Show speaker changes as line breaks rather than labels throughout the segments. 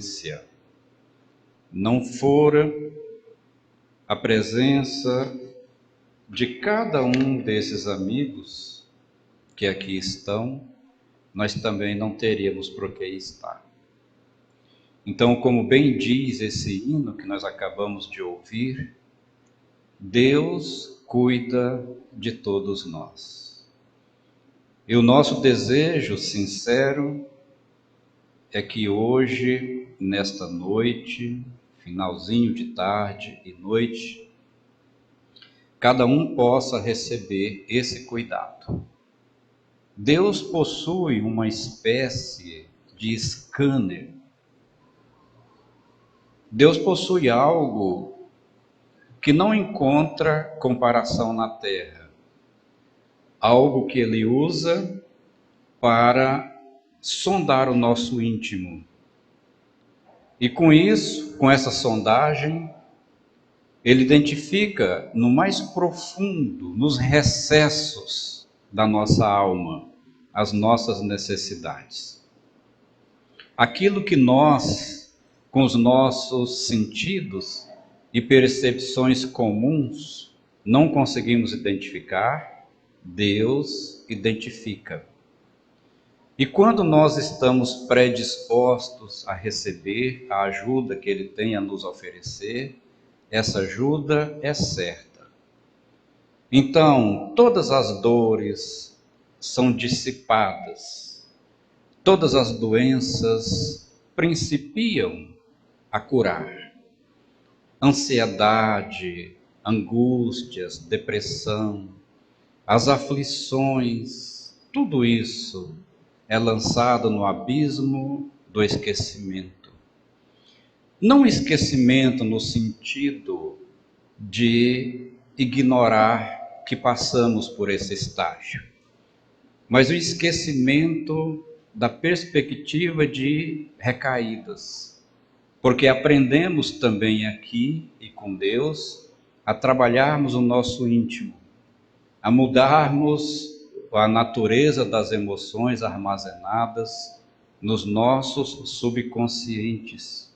ausência não fora a presença de cada um desses amigos que aqui estão, nós também não teríamos por que estar. Então, como bem diz esse hino que nós acabamos de ouvir, Deus cuida de todos nós. E o nosso desejo sincero é que hoje, nesta noite, finalzinho de tarde e noite, cada um possa receber esse cuidado. Deus possui uma espécie de scanner. Deus possui algo que não encontra comparação na Terra. Algo que Ele usa para sondar o nosso íntimo. E com isso, com essa sondagem, Ele identifica no mais profundo, nos recessos da nossa alma, as nossas necessidades. Aquilo que nós, com os nossos sentidos e percepções comuns, não conseguimos identificar, Deus identifica. E quando nós estamos predispostos a receber a ajuda que Ele tem a nos oferecer, essa ajuda é certa. Então, todas as dores são dissipadas, todas as doenças principiam a curar. Ansiedade, angústias, depressão, as aflições, tudo isso é lançado no abismo do esquecimento. Não esquecimento no sentido de ignorar que passamos por esse estágio, mas o esquecimento da perspectiva de recaídas, porque aprendemos também aqui e com Deus a trabalharmos o nosso íntimo, a mudarmos a natureza das emoções armazenadas nos nossos subconscientes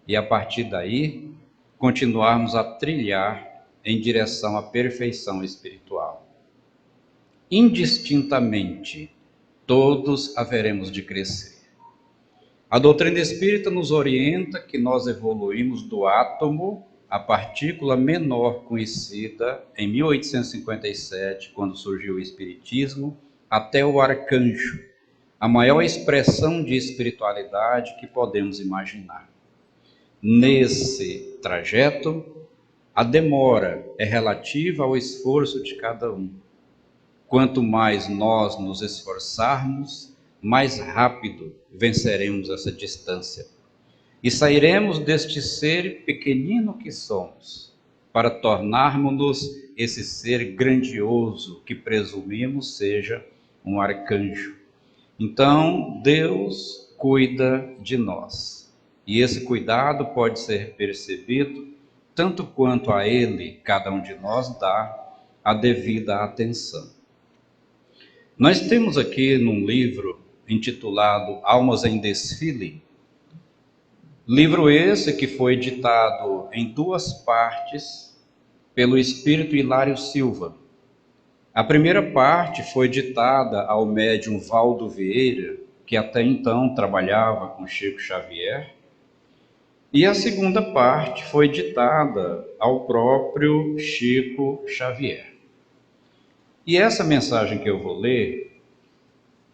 e a partir daí continuarmos a trilhar em direção à perfeição espiritual. Indistintamente, todos haveremos de crescer. A doutrina espírita nos orienta que nós evoluímos do átomo, a partícula menor conhecida em 1857, quando surgiu o Espiritismo, até o arcanjo, a maior expressão de espiritualidade que podemos imaginar. Nesse trajeto, a demora é relativa ao esforço de cada um. Quanto mais nós nos esforçarmos, mais rápido venceremos essa distância. E sairemos deste ser pequenino que somos, para tornarmos-nos esse ser grandioso que presumimos seja um arcanjo. Então, Deus cuida de nós. E esse cuidado pode ser percebido tanto quanto a Ele, cada um de nós, dá a devida atenção. Nós temos aqui num livro intitulado Almas em Desfile, livro esse que foi ditado em 2 partes pelo espírito Hilário Silva. A primeira parte foi ditada ao médium Valdo Vieira, que até então trabalhava com Chico Xavier, e a segunda parte foi ditada ao próprio Chico Xavier. E essa mensagem que eu vou ler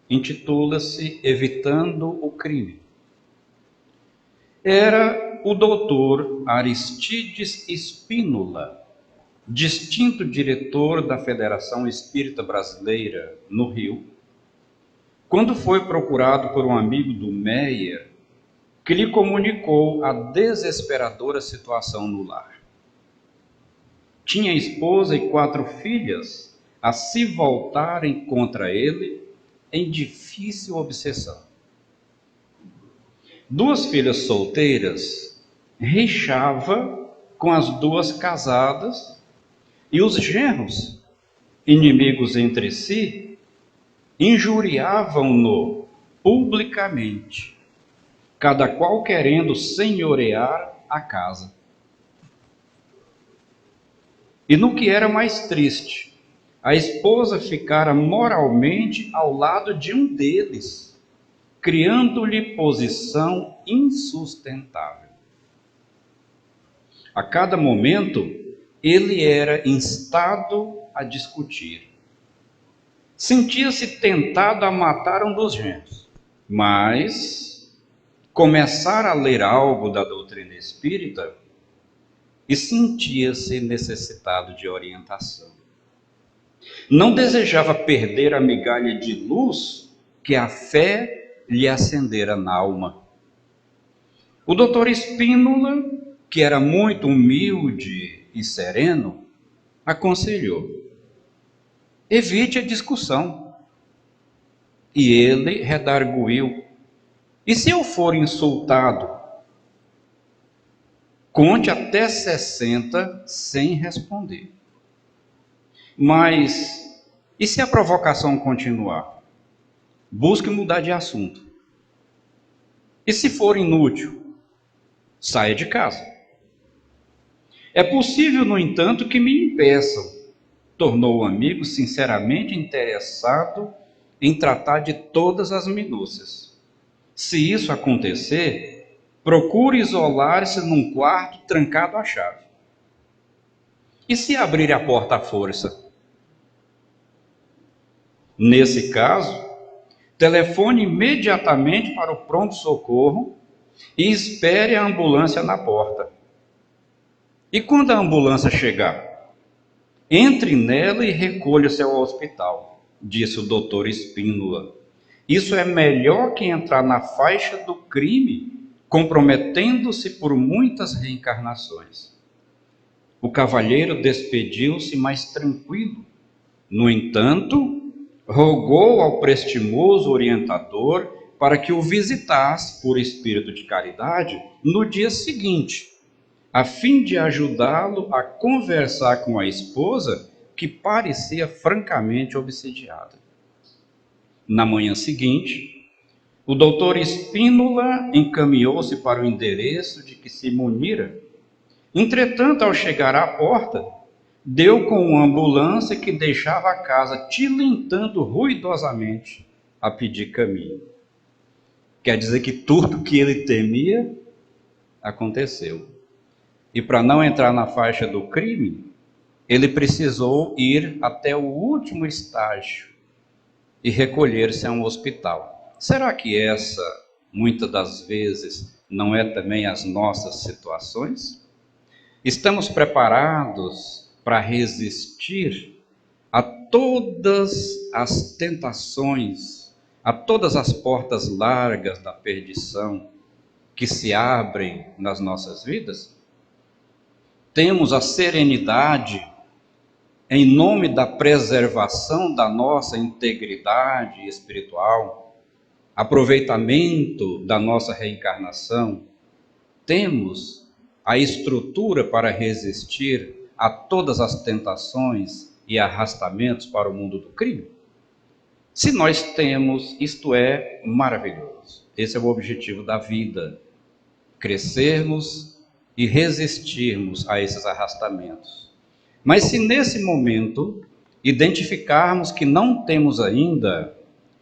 intitula-se Evitando o Crime. Era o doutor Aristides Spínola, distinto diretor da Federação Espírita Brasileira, no Rio, quando foi procurado por um amigo do Meyer, que lhe comunicou a desesperadora situação no lar. Tinha esposa e 4 filhas a se voltarem contra ele em difícil obsessão. 2 filhas solteiras rixava com as 2 casadas e os genros, inimigos entre si, injuriavam-no publicamente. cada qual querendo senhorear a casa. E no que era mais triste, a esposa ficara moralmente ao lado de um deles, criando-lhe posição insustentável. A cada momento, ele era instado a discutir. Sentia-se tentado a matar um dos gêmeos, mas começar a ler algo da doutrina espírita e sentia-se necessitado de orientação. Não desejava perder a migalha de luz que a fé lhe acendera na alma. O doutor Spínola, que era muito humilde e sereno, aconselhou: evite a discussão. E ele redarguiu: e se eu for insultado? Conte até 60 sem responder. Mas, e se a provocação continuar? Busque mudar de assunto. E se for inútil? Saia de casa. É possível, no entanto, que me impeçam, tornou o amigo sinceramente interessado em tratar de todas as minúcias. Se isso acontecer, procure isolar-se num quarto trancado à chave. E se abrir a porta à força? Nesse caso, telefone imediatamente para o pronto-socorro e espere a ambulância na porta. E quando a ambulância chegar, entre nela e recolha-se ao hospital, disse o doutor Spínola. Isso é melhor que entrar na faixa do crime, comprometendo-se por muitas reencarnações. O cavalheiro despediu-se mais tranquilo. No entanto, rogou ao prestimoso orientador para que o visitasse por espírito de caridade no dia seguinte, a fim de ajudá-lo a conversar com a esposa, que parecia francamente obsidiada. Na manhã seguinte, o doutor Spínola encaminhou-se para o endereço de que se munira. Entretanto, ao chegar à porta, deu com uma ambulância que deixava a casa tilintando ruidosamente a pedir caminho. Quer dizer que tudo que ele temia aconteceu. E para não entrar na faixa do crime, ele precisou ir até o último estágio e recolher-se a um hospital. Será que essa, muitas das vezes, não é também as nossas situações? Estamos preparados para resistir a todas as tentações, a todas as portas largas da perdição que se abrem nas nossas vidas? Temos a serenidade em nome da preservação da nossa integridade espiritual, aproveitamento da nossa reencarnação? Temos a estrutura para resistir a todas as tentações e arrastamentos para o mundo do crime? Se nós temos, isto é maravilhoso. Esse é o objetivo da vida: crescermos e resistirmos a esses arrastamentos. Mas se nesse momento identificarmos que não temos ainda,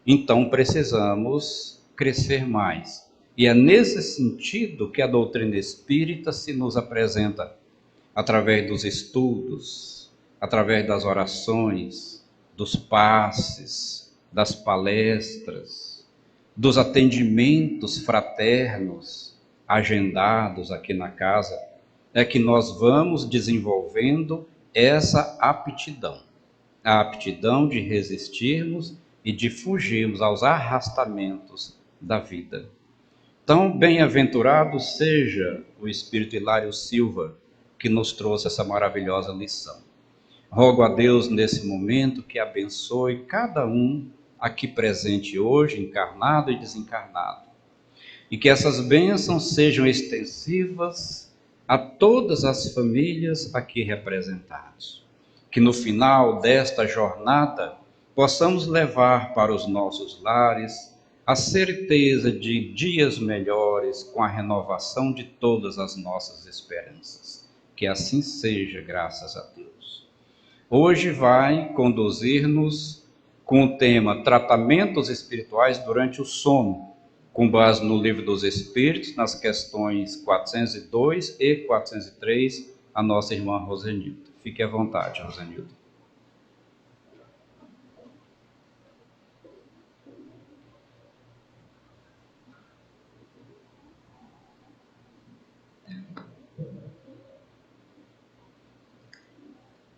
então precisamos crescer mais. E é nesse sentido que a doutrina espírita se nos apresenta, através dos estudos, através das orações, dos passes, das palestras, dos atendimentos fraternos agendados aqui na casa, é que nós vamos desenvolvendo essa aptidão, a aptidão de resistirmos e de fugirmos aos arrastamentos da vida. Tão bem-aventurado seja o Espírito Hilário Silva, que nos trouxe essa maravilhosa lição. Rogo a Deus nesse momento que abençoe cada um aqui presente hoje, encarnado e desencarnado, e que essas bênçãos sejam extensivas a todas as famílias aqui representadas. Que no final desta jornada possamos levar para os nossos lares a certeza de dias melhores com a renovação de todas as nossas esperanças. Que assim seja, graças a Deus. Hoje vai conduzir-nos com o tema Tratamentos Espirituais durante o Sono, com base no Livro dos Espíritos, nas questões 402 e 403, a nossa irmã Rosenilda. Fique à vontade, Rosenilda.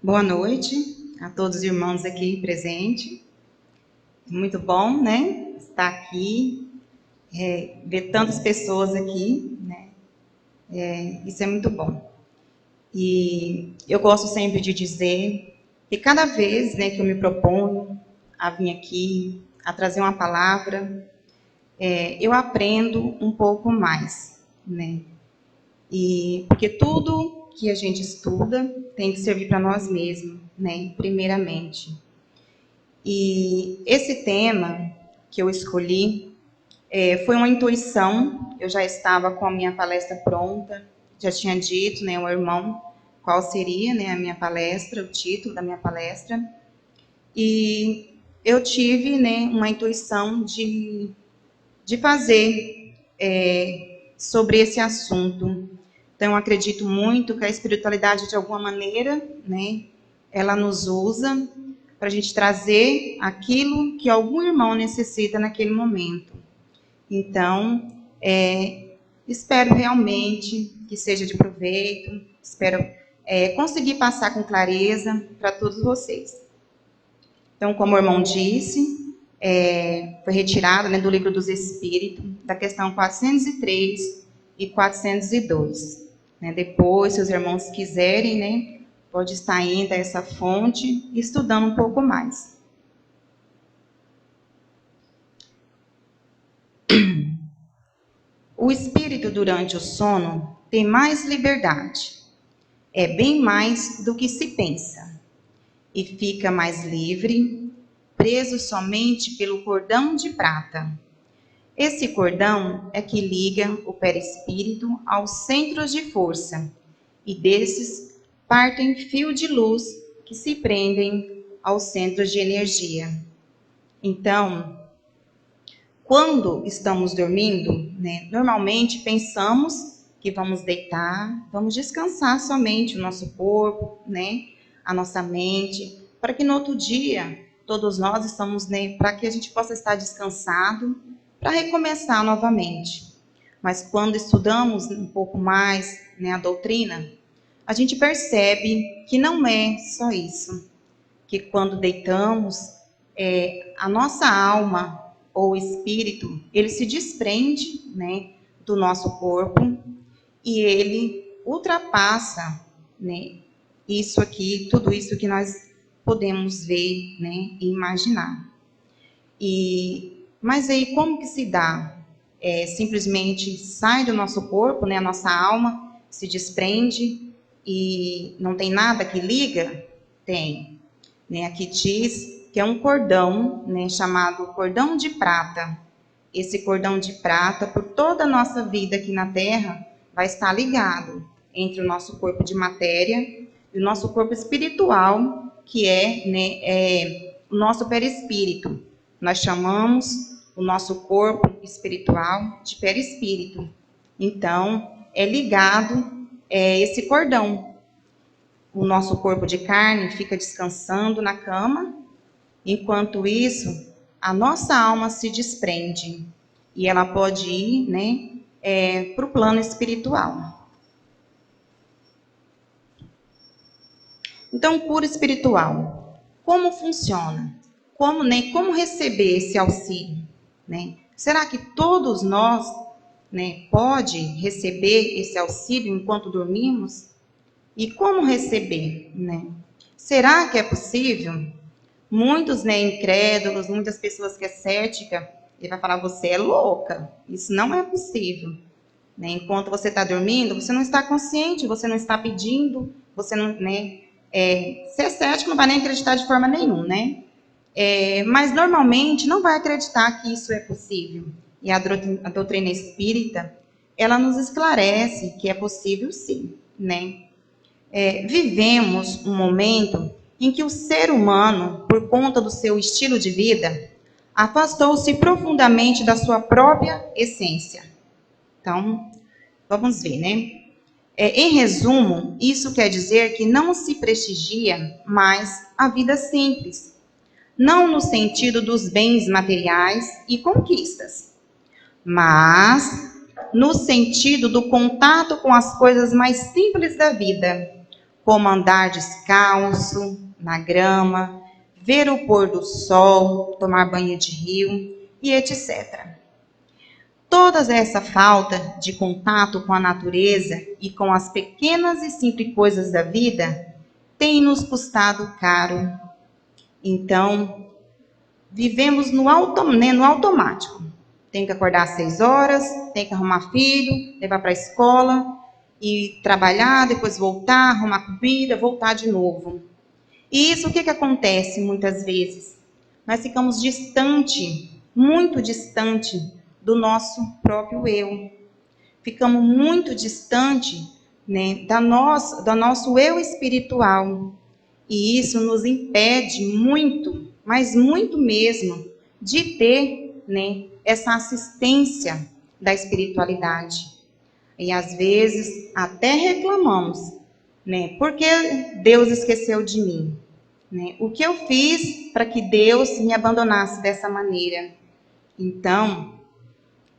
Boa noite a todos os irmãos aqui presentes. Muito bom, né? Estar aqui, ver tantas pessoas aqui, né? Isso é muito bom. E eu gosto sempre de dizer que cada vez, né, que eu me proponho a vir aqui, a trazer uma palavra, eu aprendo um pouco mais, né? E porque tudo que a gente estuda tem que servir para nós mesmos, né? Primeiramente. E esse tema que eu escolhi foi uma intuição. Eu já estava com a minha palestra pronta, já tinha dito, né, ao irmão qual seria, né, a minha palestra, o título da minha palestra. E eu tive, né, uma intuição de fazer sobre esse assunto. Então, eu acredito muito que a espiritualidade, de alguma maneira, né, ela nos usa para a gente trazer aquilo que algum irmão necessita naquele momento. Então, espero realmente que seja de proveito, espero conseguir passar com clareza para todos vocês. Então, como o irmão disse, foi retirado, né, do Livro dos Espíritos, da questão 403 e 402. Né? Depois, se os irmãos quiserem, né, pode estar indo a essa fonte e estudando um pouco mais. O espírito, durante o sono, tem mais liberdade. É bem mais do que se pensa. E fica mais livre, preso somente pelo cordão de prata. Esse cordão é que liga o perispírito aos centros de força, e desses partem fio de luz que se prendem aos centros de energia. Então, quando estamos dormindo, né, normalmente pensamos que vamos deitar, vamos descansar somente o nosso corpo, né, a nossa mente, para que no outro dia, todos nós estamos, né, para que a gente possa estar descansado, para recomeçar novamente. Mas quando estudamos um pouco mais, né, a doutrina, a gente percebe que não é só isso, que quando deitamos, a nossa alma ou espírito, ele se desprende, né, do nosso corpo e ele ultrapassa, né, isso aqui, tudo isso que nós podemos ver, né, e imaginar. Mas aí como que se dá? Simplesmente sai do nosso corpo, né, a nossa alma se desprende e não tem nada que liga? Tem. Né, aqui diz que é um cordão, né, chamado cordão de prata. Esse cordão de prata, por toda a nossa vida aqui na Terra, vai estar ligado entre o nosso corpo de matéria e o nosso corpo espiritual, que é o nosso perispírito. Nós chamamos o nosso corpo espiritual de perispírito. Então, é ligado esse cordão. O nosso corpo de carne fica descansando na cama, enquanto isso, a nossa alma se desprende e ela pode ir, né, para o plano espiritual. Então, cura espiritual, como funciona? Como receber esse auxílio? Né? Será que todos nós, né, pode receber esse auxílio enquanto dormimos? E como receber, né? Será que é possível? Muitos, né, incrédulos, muitas pessoas que é cética, ele vai falar, você é louca, isso não é possível. Né? Enquanto você está dormindo, você não está consciente, você não está pedindo, você não, né? Se é cético, não vai nem acreditar de forma nenhuma, né? Mas normalmente não vai acreditar que isso é possível. E a doutrina espírita, ela nos esclarece que é possível sim, né? Vivemos um momento em que o ser humano, por conta do seu estilo de vida, afastou-se profundamente da sua própria essência. Então, vamos ver, né? Em resumo, isso quer dizer que não se prestigia mais a vida simples, não no sentido dos bens materiais e conquistas, mas no sentido do contato com as coisas mais simples da vida, como andar descalço na grama, ver o pôr do sol, tomar banho de rio e etc. Toda essa falta de contato com a natureza e com as pequenas e simples coisas da vida tem nos custado caro. Então, vivemos no automático. Tem que acordar às 6 horas, tem que arrumar filho, levar para a escola, e trabalhar, depois voltar, arrumar comida, voltar de novo. E isso, o que acontece muitas vezes? Nós ficamos distante, muito distante do nosso próprio eu. Ficamos muito distante, né, do nosso eu espiritual. E isso nos impede muito, mas muito mesmo, de ter, né, essa assistência da espiritualidade. E às vezes até reclamamos, né? Porque Deus esqueceu de mim, né? O que eu fiz para que Deus me abandonasse dessa maneira? Então,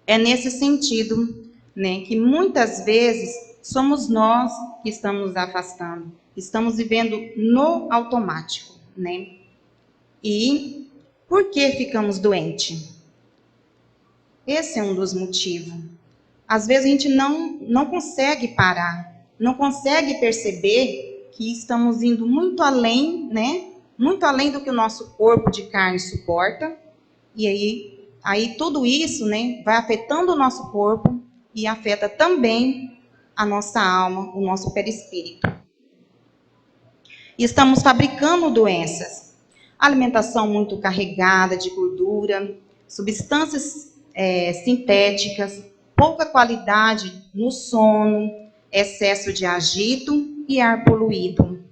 é nesse sentido, né, que muitas vezes somos nós que estamos nos afastando, estamos vivendo no automático, né? E por que ficamos doentes? Esse é um dos motivos. Às vezes a gente não consegue parar, não consegue perceber que estamos indo muito além, né? Muito além do que o nosso corpo de carne suporta. E aí tudo isso, né, vai afetando o nosso corpo e afeta também a nossa alma, o nosso perispírito. E estamos fabricando doenças. Alimentação muito carregada de gordura, substâncias sintéticas, pouca qualidade no sono, excesso de agito e ar poluído.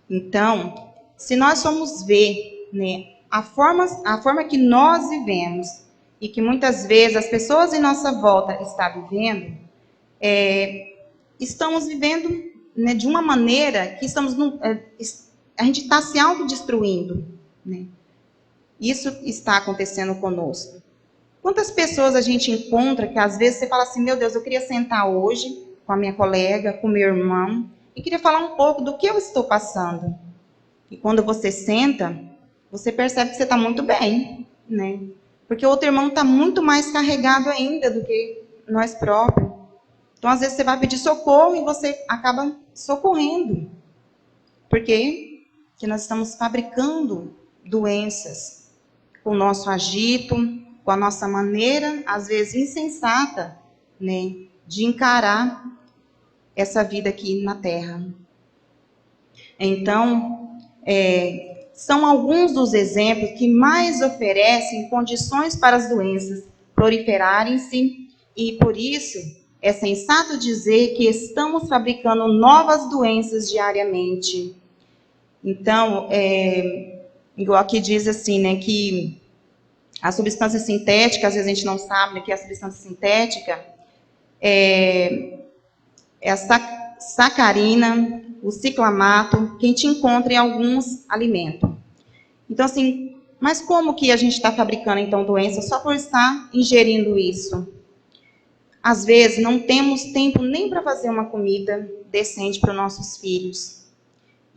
Então, se nós formos ver, né, a forma que nós vivemos e que muitas vezes as pessoas em nossa volta estão vivendo, estamos vivendo, né, de uma maneira que a gente está se autodestruindo, né? Isso está acontecendo conosco. Quantas pessoas a gente encontra que às vezes você fala assim, meu Deus, eu queria sentar hoje com a minha colega, com o meu irmão, e queria falar um pouco do que eu estou passando. E quando você senta, você percebe que você está muito bem, né? Porque o outro irmão está muito mais carregado ainda do que nós próprios. Então, às vezes, você vai pedir socorro e você acaba socorrendo. Por quê? Porque nós estamos fabricando doenças com o nosso agito, com a nossa maneira, às vezes insensata, né, de encarar essa vida aqui na Terra. Então, são alguns dos exemplos que mais oferecem condições para as doenças proliferarem-se, e por isso é sensato dizer que estamos fabricando novas doenças diariamente. Então, igual aqui diz assim, né, que a substância sintética, às vezes a gente não sabe, né, que a substância sintética é a sacarina, o ciclamato, que a gente encontra em alguns alimentos. Então, assim, mas como que a gente está fabricando, então, doença só por estar ingerindo isso? Às vezes, não temos tempo nem para fazer uma comida decente para os nossos filhos.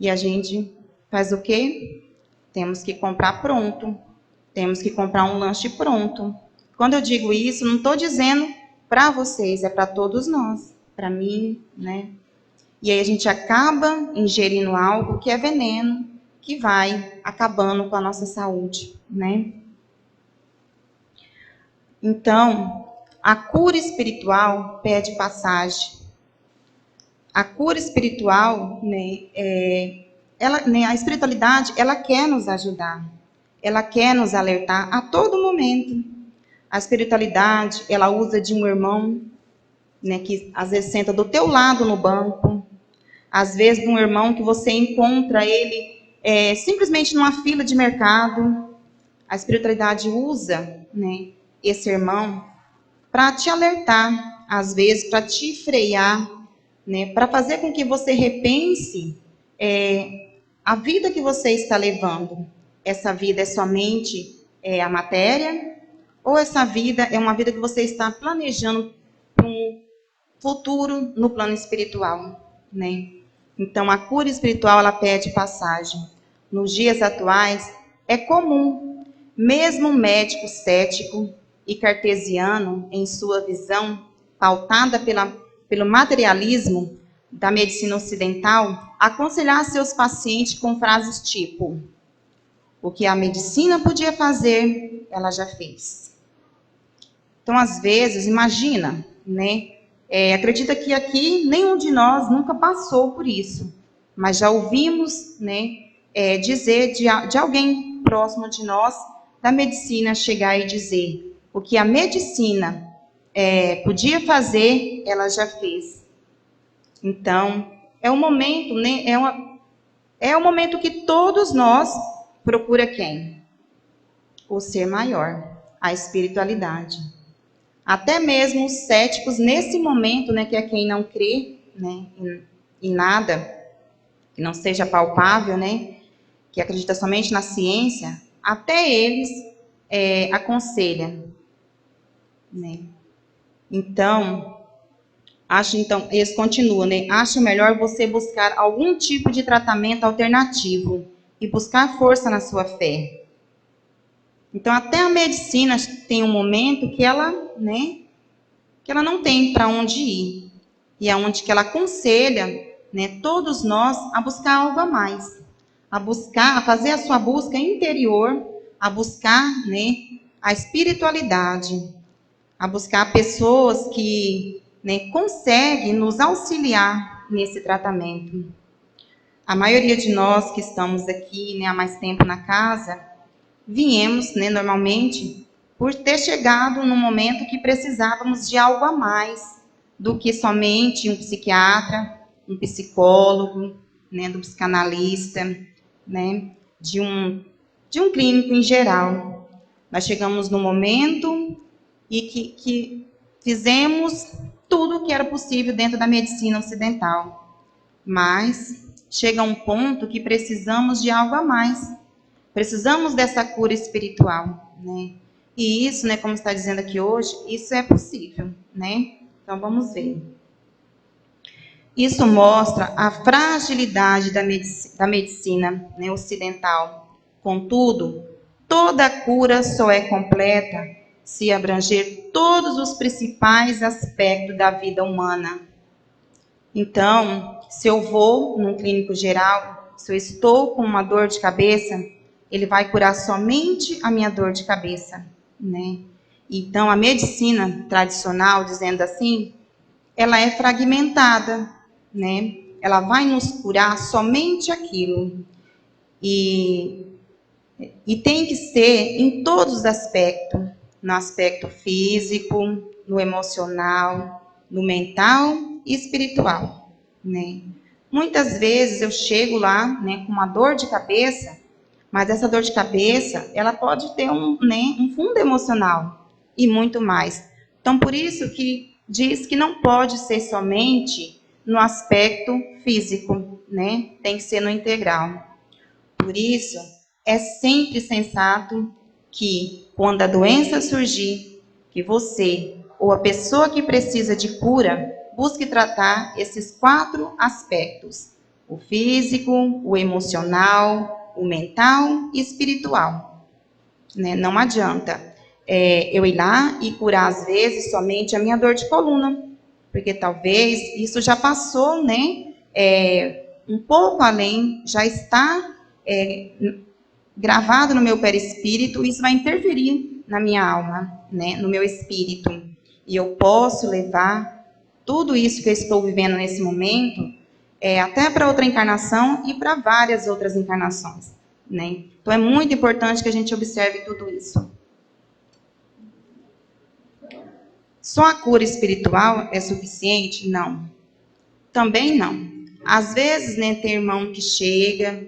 E a gente faz o quê? Temos que comprar pronto. Temos que comprar um lanche pronto. Quando eu digo isso, não estou dizendo para vocês, é para todos nós. Para mim, né? E aí a gente acaba ingerindo algo que é veneno, que vai acabando com a nossa saúde, né? Então, a cura espiritual pede passagem. A cura espiritual, né, a espiritualidade, ela quer nos ajudar. ela quer nos alertar a todo momento. A espiritualidade, ela usa de um irmão, né, que às vezes senta do teu lado no banco, às vezes de um irmão que você encontra ele simplesmente numa fila de mercado. A espiritualidade usa, né, esse irmão para te alertar, às vezes para te frear, né, para fazer com que você repense a vida que você está levando. Essa vida é somente a matéria? Ou essa vida é uma vida que você está planejando para um futuro no plano espiritual, né? Então, a cura espiritual, ela pede passagem. Nos dias atuais, é comum, mesmo um médico cético e cartesiano, em sua visão, pautada pelo materialismo da medicina ocidental, aconselhar seus pacientes com frases tipo: o que a medicina podia fazer, ela já fez. Então, às vezes, imagina, né? Acredita que aqui nenhum de nós nunca passou por isso, mas já ouvimos, né, dizer de alguém próximo de nós, da medicina, chegar e dizer: o que a medicina podia fazer, ela já fez. Então, é um momento, né, é um momento que todos nós procura quem? O ser maior, a espiritualidade. Até mesmo os céticos, nesse momento, né, que é quem não crê, né, em nada, que não seja palpável, né, que acredita somente na ciência, até eles aconselham, né. Então, eles continuam, né, acho melhor você buscar algum tipo de tratamento alternativo e buscar força na sua fé. Então, até a medicina tem um momento que ela, né, que ela não tem para onde ir. E é onde que ela aconselha, né, todos nós a buscar algo a mais. A fazer a sua busca interior, a buscar, né, a espiritualidade, a buscar pessoas que, né, conseguem nos auxiliar nesse tratamento. A maioria de nós que estamos aqui, né, há mais tempo na casa, viemos, né, normalmente, por ter chegado no momento que precisávamos de algo a mais do que somente um psiquiatra, um psicólogo, né, do psicanalista, né, de um clínico em geral. Nós chegamos no momento e que fizemos tudo o que era possível dentro da medicina ocidental. Mas chega um ponto que precisamos de algo a mais. Precisamos dessa cura espiritual, né? E isso, né, como está dizendo aqui hoje, isso é possível, né? Então, vamos ver. Isso mostra a fragilidade da medicina, né, ocidental. Contudo, toda cura só é completa se abranger todos os principais aspectos da vida humana. Então, se eu vou num clínico geral, se eu estou com uma dor de cabeça, ele vai curar somente a minha dor de cabeça, né? Então, a medicina tradicional, dizendo assim, ela é fragmentada, né? Ela vai nos curar somente aquilo. E tem que ser em todos os aspectos, no aspecto físico, no emocional, no mental e espiritual, né? Muitas vezes eu chego lá, né, com uma dor de cabeça, mas essa dor de cabeça, ela pode ter um fundo emocional e muito mais. Então, por isso que diz que não pode ser somente no aspecto físico, né? Tem que ser no integral. Por isso, é sempre sensato que, quando a doença surgir, que você ou a pessoa que precisa de cura busque tratar esses 4 aspectos: o físico, o emocional, o mental e espiritual. Né? Não adianta eu ir lá e curar, às vezes, somente a minha dor de coluna, porque talvez isso já passou, né? Um pouco além, já está gravado no meu perispírito, isso vai interferir na minha alma, né? No meu espírito. E eu posso levar tudo isso que eu estou vivendo nesse momento até para outra encarnação e para várias outras encarnações. né? Então, é muito importante que a gente observe tudo isso. Só a cura espiritual é suficiente? Não. Também não. Às vezes, né, tem irmão que chega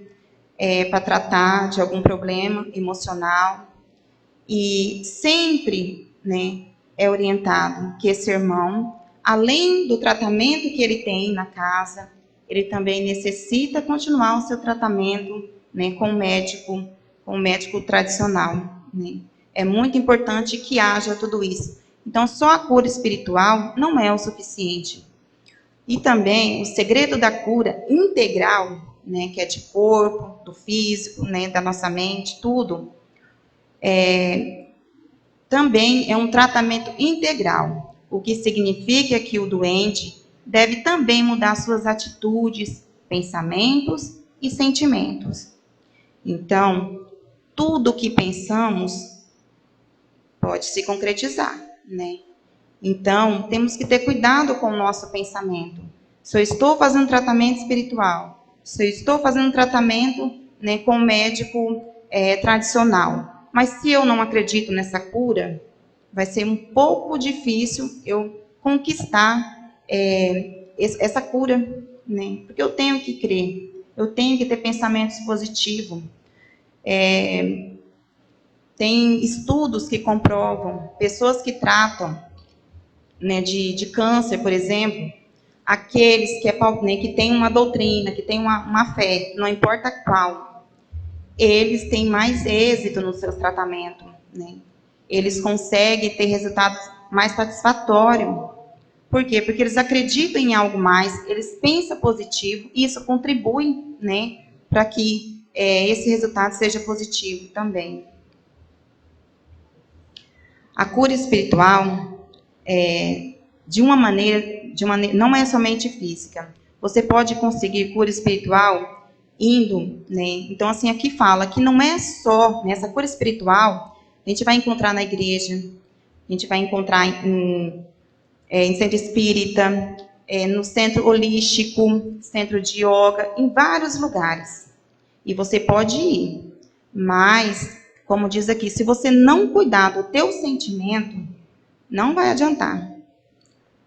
para tratar de algum problema emocional e sempre, né, é orientado que esse irmão, além do tratamento que ele tem na casa, ele também necessita continuar o seu tratamento, né, com o médico tradicional, né? É muito importante que haja tudo isso. Então, só a cura espiritual não é o suficiente. E também o segredo da cura integral, né, que é de corpo, do físico, né, da nossa mente, tudo, também é um tratamento integral, o que significa que o doente deve também mudar suas atitudes, pensamentos e sentimentos. Então, tudo que pensamos pode se concretizar, né? Então, temos que ter cuidado com o nosso pensamento. Se eu estou fazendo tratamento espiritual, se eu estou fazendo tratamento, né, com o médico tradicional, mas se eu não acredito nessa cura, vai ser um pouco difícil eu conquistar essa cura, né? Porque eu tenho que crer, eu tenho que ter pensamentos positivos. Tem estudos que comprovam, pessoas que tratam, né, de câncer, por exemplo, aqueles que têm uma doutrina, que têm uma fé, não importa qual, eles têm mais êxito nos seus tratamentos, né? Eles conseguem ter resultados mais satisfatórios. Por quê? Porque eles acreditam em algo mais, eles pensam positivo, e isso contribui, né, para que esse resultado seja positivo também. A cura espiritual de uma maneira, não é somente física. Você pode conseguir cura espiritual indo, né? Então, assim, aqui fala que não é só nessa cura espiritual, a gente vai encontrar na igreja, a gente vai encontrar em centro espírita, no centro holístico, centro de yoga, em vários lugares. E você pode ir. Mas, como diz aqui, se você não cuidar do teu sentimento, não vai adiantar.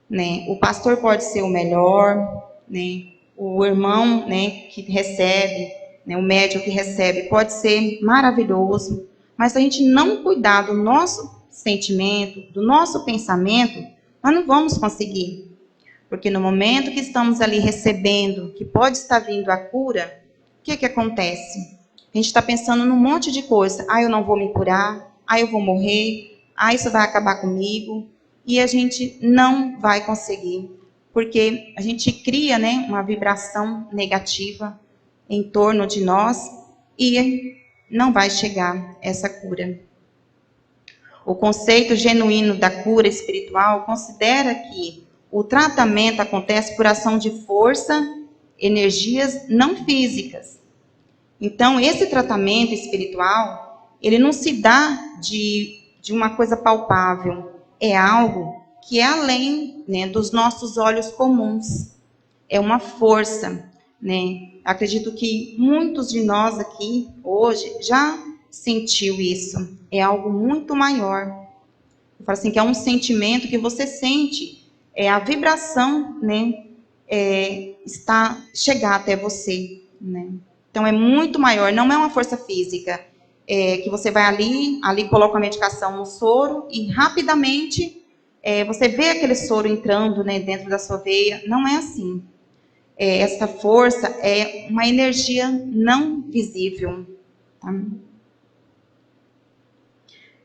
Né? O pastor pode ser o melhor, né? O irmão, né, que recebe, né, o médico que recebe pode ser maravilhoso, mas se a gente não cuidar do nosso sentimento, do nosso pensamento, nós não vamos conseguir. Porque no momento que estamos ali recebendo, que pode estar vindo a cura, o que acontece? A gente está pensando num monte de coisa. Ah, eu não vou me curar. Ah, eu vou morrer. Ah, isso vai acabar comigo. E a gente não vai conseguir, porque a gente cria, né, uma vibração negativa em torno de nós e não vai chegar essa cura. O conceito genuíno da cura espiritual considera que o tratamento acontece por ação de força, energias não físicas. Então, esse tratamento espiritual, ele não se dá de uma coisa palpável. É algo que é além, né, dos nossos olhos comuns. É uma força, né? Acredito que muitos de nós aqui, hoje, já sentiu isso. É algo muito maior. Eu falo assim, que é um sentimento que você sente, a vibração, né, está chegar até você, né? Então, é muito maior, não é uma força física, que você vai ali coloca a medicação no soro e rapidamente você vê aquele soro entrando, né, dentro da sua veia. Não é assim. Essa força é uma energia não visível. Tá?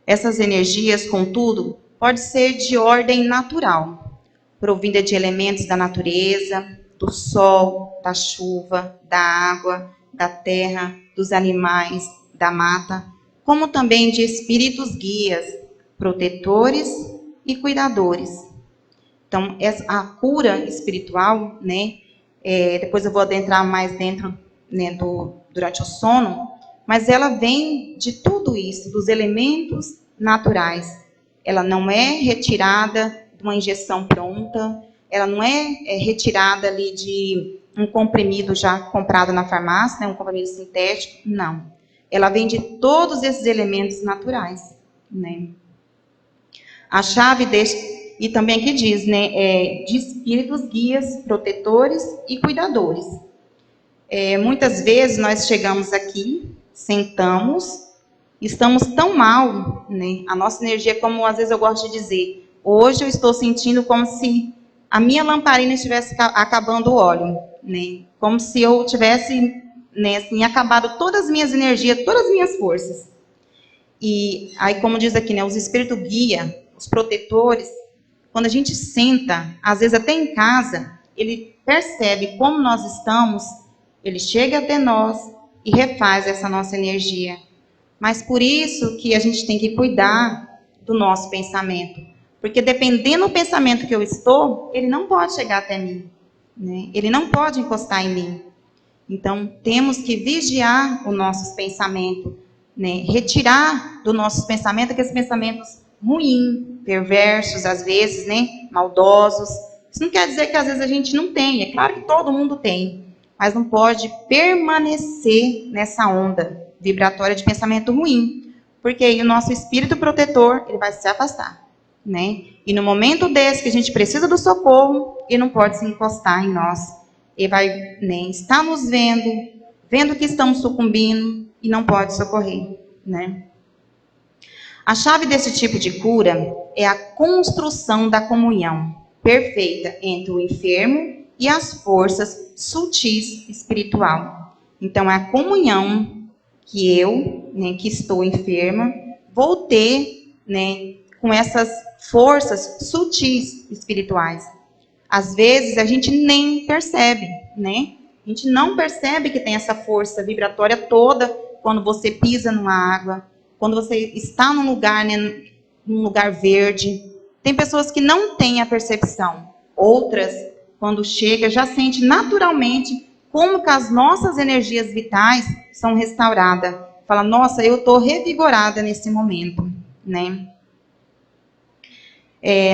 Essas energias, contudo, pode ser de ordem natural, provinda de elementos da natureza, do sol, da chuva, da água, da terra, dos animais, da mata, como também de espíritos guias, protetores e cuidadores. Então, a cura espiritual, né, depois eu vou adentrar mais dentro, né, durante o sono, mas ela vem de tudo isso, dos elementos naturais. Ela não é retirada de uma injeção pronta, ela não é retirada ali de um comprimido já comprado na farmácia, né, um comprimido sintético, não. ela vem de todos esses elementos naturais, né? A chave deste, e também aqui diz, né, de espíritos guias, protetores e cuidadores. Muitas vezes nós chegamos aqui, sentamos, estamos tão mal, né? A nossa energia, como às vezes eu gosto de dizer, hoje eu estou sentindo como se a minha lamparina estivesse acabando o óleo, né? Como se eu tivesse, né, assim, acabado todas as minhas energias, todas as minhas forças. E aí, como diz aqui, né, os espíritos guia, os protetores, quando a gente senta, às vezes até em casa, ele percebe como nós estamos, ele chega até nós e refaz essa nossa energia. Mas por isso que a gente tem que cuidar do nosso pensamento. Porque dependendo do pensamento que eu estou, ele não pode chegar até mim, né? Ele não pode encostar em mim. Então, temos que vigiar os nossos pensamentos, né? Retirar dos nossos pensamentos aqueles pensamentos ruins, perversos, às vezes, né? Maldosos. Isso não quer dizer que às vezes a gente não tem. É claro que todo mundo tem. Mas não pode permanecer nessa onda vibratória de pensamento ruim. Porque aí o nosso espírito protetor, ele vai se afastar, né? E no momento desse que a gente precisa do socorro, ele não pode se encostar em nós. Ele vai, né, estar nos vendo que estamos sucumbindo e não pode socorrer, né? A chave desse tipo de cura é a construção da comunhão perfeita entre o enfermo e as forças sutis espiritual. Então, é a comunhão que eu, né, que estou enferma, vou ter, né, com essas forças sutis espirituais. Às vezes a gente nem percebe, né? A gente não percebe que tem essa força vibratória toda quando você pisa numa água, quando você está num lugar, né, num lugar verde. Tem pessoas que não têm a percepção. Outras, quando chega, já sente naturalmente como que as nossas energias vitais são restauradas. Fala, nossa, eu estou revigorada nesse momento, né?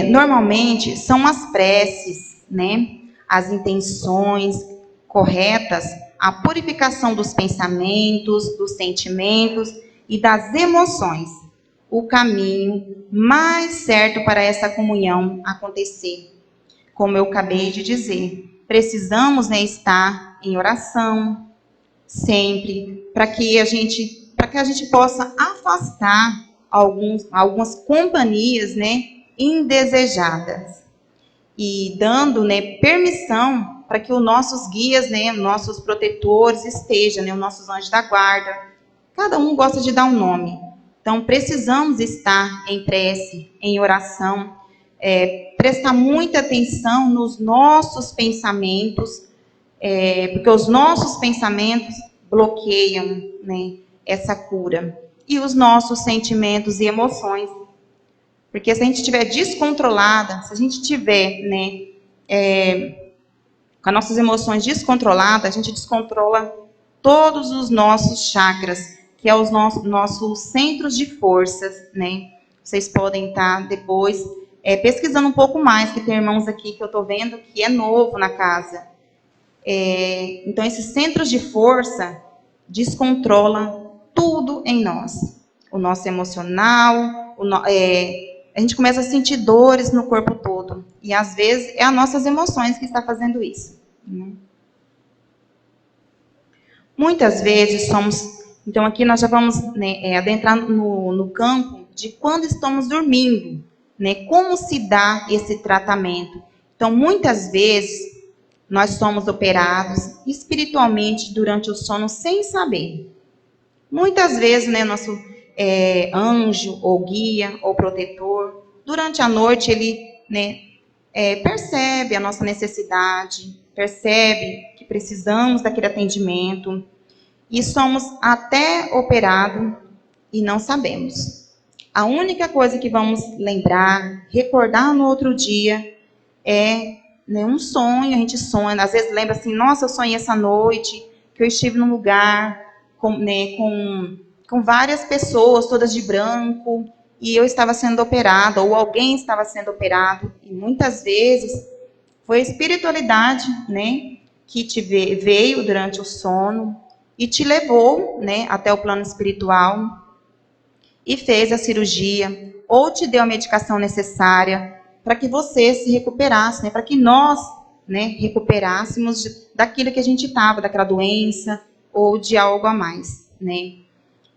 Normalmente são as preces, né? As intenções corretas, a purificação dos pensamentos, dos sentimentos e das emoções, o caminho mais certo para essa comunhão acontecer. Como eu acabei de dizer, precisamos, né, estar em oração sempre, para que a gente possa afastar algumas companhias, né, indesejadas, e dando, né, permissão para que os nossos guias, né, nossos protetores estejam, né, os nossos anjos da guarda. Cada um gosta de dar um nome. Então, precisamos estar em prece, em oração, prestar muita atenção nos nossos pensamentos, porque os nossos pensamentos bloqueiam, né, essa cura. E os nossos sentimentos e emoções. Porque se a gente estiver descontrolada, se a gente estiver, né, com as nossas emoções descontroladas, a gente descontrola todos os nossos chakras, que é os nossos centros de forças, né? Vocês podem estar depois pesquisando um pouco mais, que tem irmãos aqui que eu estou vendo que é novo na casa. Então, esses centros de força descontrolam tudo em nós. O nosso emocional, a gente começa a sentir dores no corpo todo. E, às vezes, é as nossas emoções que está fazendo isso, né? Muitas vezes somos... Então, aqui nós já vamos, né, adentrar no campo de quando estamos dormindo, né? Como se dá esse tratamento. Então, muitas vezes, nós somos operados espiritualmente durante o sono sem saber. Muitas vezes, né, nosso anjo, ou guia, ou protetor, durante a noite ele, né, percebe a nossa necessidade, percebe que precisamos daquele atendimento, e somos até operados e não sabemos. A única coisa que vamos lembrar, recordar no outro dia, é, né, um sonho. A gente sonha, às vezes lembra assim, nossa, eu sonhei essa noite, que eu estive num lugar com várias pessoas, todas de branco, e eu estava sendo operada, ou alguém estava sendo operado, e muitas vezes foi a espiritualidade, né, que veio durante o sono e te levou, né, até o plano espiritual e fez a cirurgia, ou te deu a medicação necessária para que você se recuperasse, né, para que nós, né, recuperássemos daquilo que a gente estava, daquela doença ou de algo a mais, né?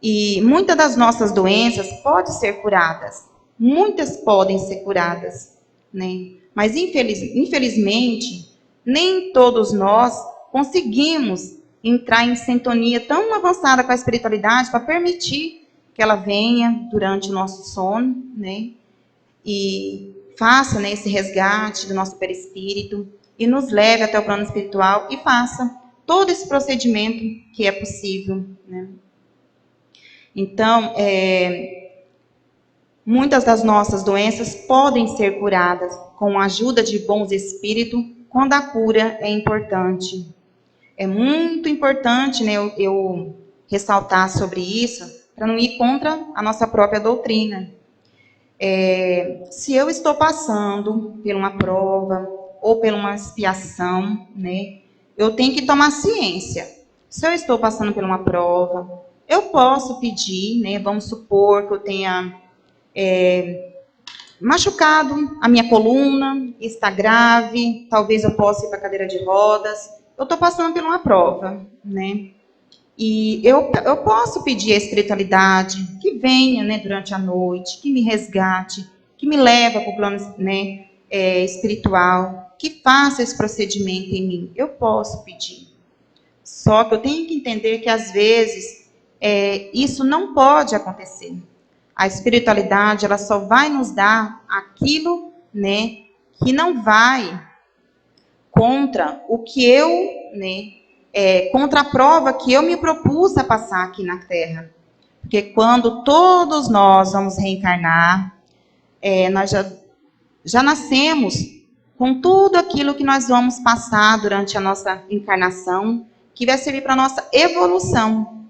E muitas das nossas doenças podem ser curadas, muitas podem ser curadas, né? Mas infelizmente, nem todos nós conseguimos entrar em sintonia tão avançada com a espiritualidade para permitir que ela venha durante o nosso sono, né? E faça, né, esse resgate do nosso perispírito e nos leve até o plano espiritual e faça todo esse procedimento que é possível, né? Então, muitas das nossas doenças podem ser curadas com a ajuda de bons espíritos, quando a cura é importante. É muito importante, né, eu ressaltar sobre isso, para não ir contra a nossa própria doutrina. Se eu estou passando por uma prova ou por uma expiação, né, eu tenho que tomar ciência. Se eu estou passando por uma prova, eu posso pedir, né, vamos supor que eu tenha machucado a minha coluna, está grave, talvez eu possa ir para a cadeira de rodas. Eu estou passando por uma prova, né? E eu posso pedir à espiritualidade que venha, né, durante a noite, que me resgate, que me leve para o plano, né, espiritual, que faça esse procedimento em mim. Eu posso pedir. Só que eu tenho que entender que, às vezes, isso não pode acontecer. A espiritualidade, ela só vai nos dar aquilo, né, que não vai contra o que eu, né, contra a prova que eu me propus a passar aqui na Terra. Porque quando todos nós vamos reencarnar, nós já nascemos com tudo aquilo que nós vamos passar durante a nossa encarnação, que vai servir para a nossa evolução.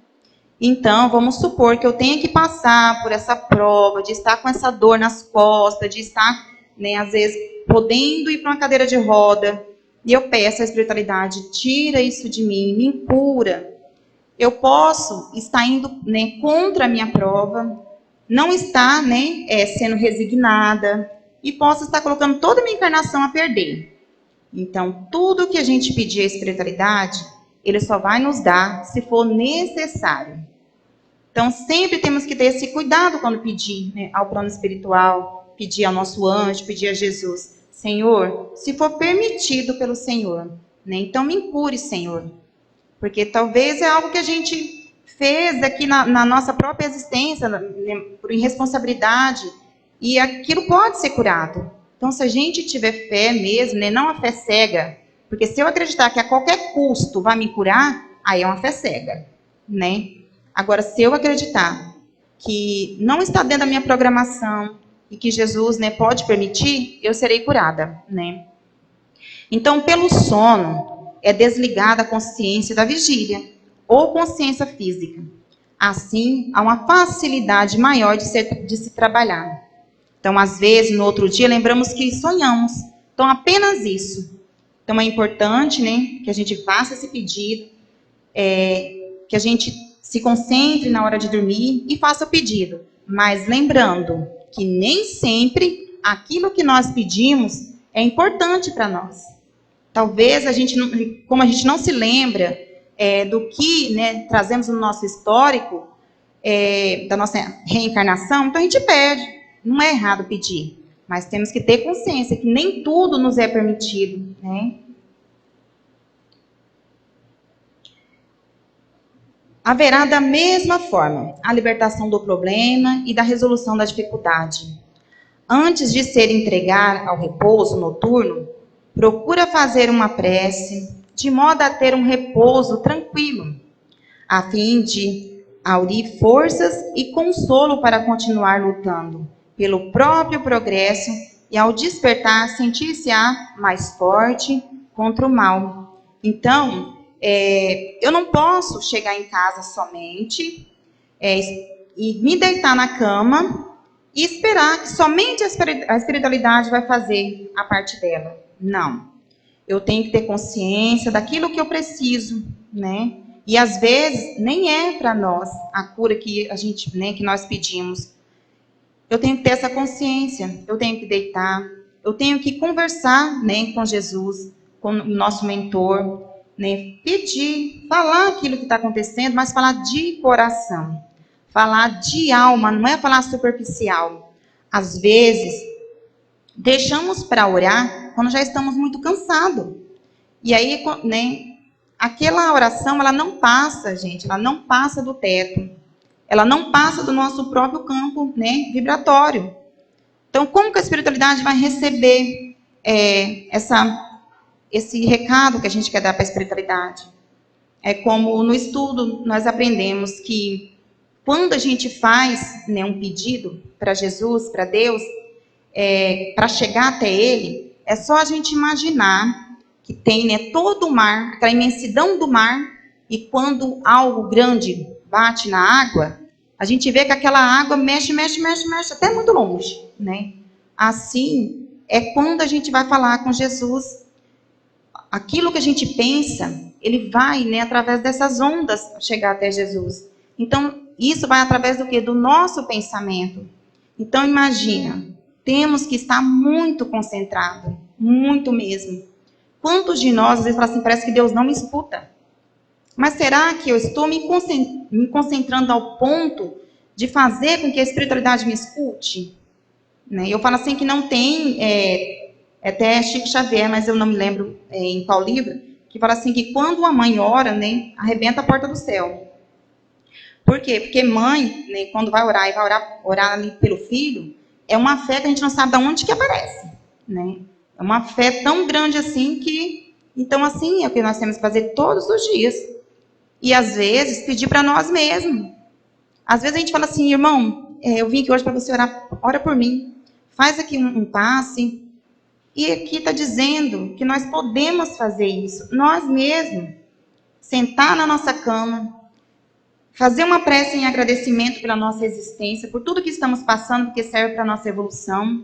Então, vamos supor que eu tenha que passar por essa prova, de estar com essa dor nas costas, de estar, né, às vezes, podendo ir para uma cadeira de roda, e eu peço à espiritualidade, tira isso de mim, me cura. Eu posso estar indo, né, contra a minha prova, não estar, né, sendo resignada, e posso estar colocando toda a minha encarnação a perder. Então, tudo que a gente pedir à espiritualidade, ele só vai nos dar se for necessário. Então, sempre temos que ter esse cuidado quando pedir, né, ao plano espiritual, pedir ao nosso anjo, pedir a Jesus. Senhor, se for permitido pelo Senhor, né, então me cure, Senhor. Porque talvez é algo que a gente fez aqui na nossa própria existência, né, por irresponsabilidade, e aquilo pode ser curado. Então, se a gente tiver fé mesmo, né, não a fé cega, porque se eu acreditar que a qualquer custo vai me curar, aí é uma fé cega, né? Agora, se eu acreditar que não está dentro da minha programação e que Jesus, né, pode permitir, eu serei curada, né? Então, pelo sono, é desligada a consciência da vigília ou consciência física. Assim, há uma facilidade maior de se trabalhar. Então, às vezes, no outro dia, lembramos que sonhamos. Então, apenas isso. Então, é importante, né, que a gente faça esse pedido, que a gente se concentre na hora de dormir e faça o pedido. Mas lembrando que nem sempre aquilo que nós pedimos é importante para nós. Talvez como a gente não se lembra do que, né, trazemos no nosso histórico, da nossa reencarnação, então a gente pede. Não é errado pedir, mas temos que ter consciência que nem tudo nos é permitido, né? Haverá da mesma forma a libertação do problema e da resolução da dificuldade. Antes de se entregar ao repouso noturno, procura fazer uma prece, de modo a ter um repouso tranquilo, a fim de aurir forças e consolo para continuar lutando pelo próprio progresso e, ao despertar, sentir-se-á mais forte contra o mal. Então, eu não posso chegar em casa somente e me deitar na cama e esperar que somente a espiritualidade vai fazer a parte dela. Não. Eu tenho que ter consciência daquilo que eu preciso, né? E às vezes nem é para nós a cura que a gente, né, que nós pedimos. Eu tenho que ter essa consciência, eu tenho que deitar, eu tenho que conversar, né, com Jesus, com o nosso mentor, né, pedir, falar aquilo que está acontecendo, mas falar de coração, falar de alma, não é falar superficial. Às vezes, deixamos para orar quando já estamos muito cansados. E aí, né, aquela oração, ela não passa, gente, ela não passa do teto. Ela não passa do nosso próprio campo, né, vibratório. Então, como que a espiritualidade vai receber esse recado que a gente quer dar para a espiritualidade? É como no estudo nós aprendemos que quando a gente faz, né, um pedido para Jesus, para Deus, para chegar até Ele, é só a gente imaginar que tem, né, todo o mar, aquela imensidão do mar, e quando algo grande bate na água, a gente vê que aquela água mexe até muito longe, né? Assim é quando a gente vai falar com Jesus. Aquilo que a gente pensa, ele vai, né, através dessas ondas chegar até Jesus. Então, isso vai através do quê? Do nosso pensamento. Então, imagina, temos que estar muito concentrado, muito mesmo. Quantos de nós, às vezes, falam assim, parece que Deus não me escuta. Mas será que eu estou me concentrando ao ponto de fazer com que a espiritualidade me escute? Né? Eu falo assim que não tem, até Chico Xavier, mas eu não me lembro em qual livro, que fala assim que quando uma mãe ora, né, arrebenta a porta do céu. Por quê? Porque mãe, né, quando vai orar e vai orar ali pelo filho, é uma fé que a gente não sabe de onde que aparece. Né? É uma fé tão grande assim que... Então, assim, é o que nós temos que fazer todos os dias. E, às vezes, pedir para nós mesmos. Às vezes a gente fala assim, irmão, eu vim aqui hoje para você orar, ora por mim. Faz aqui um passe. E aqui está dizendo que nós podemos fazer isso. Nós mesmos. Sentar na nossa cama. Fazer uma prece em agradecimento pela nossa existência, por tudo que estamos passando, porque serve para a nossa evolução.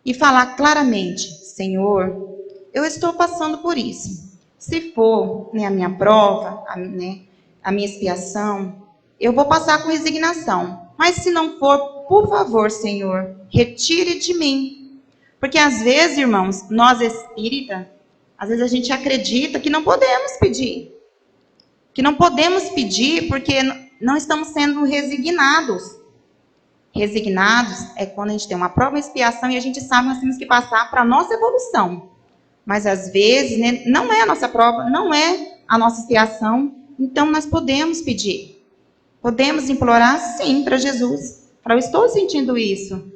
E falar claramente, Senhor, eu estou passando por isso. Se for, né, a minha prova, a minha expiação, eu vou passar com resignação. Mas se não for, por favor, Senhor, retire de mim. Porque às vezes, irmãos, nós espíritas, às vezes a gente acredita que não podemos pedir. Que não podemos pedir porque não estamos sendo resignados. Resignados é quando a gente tem uma prova, expiação e a gente sabe que nós temos que passar para a nossa evolução. Mas às vezes, né, não é a nossa prova, não é a nossa expiação, então nós podemos pedir. Podemos implorar, sim, para Jesus. Eu estou sentindo isso.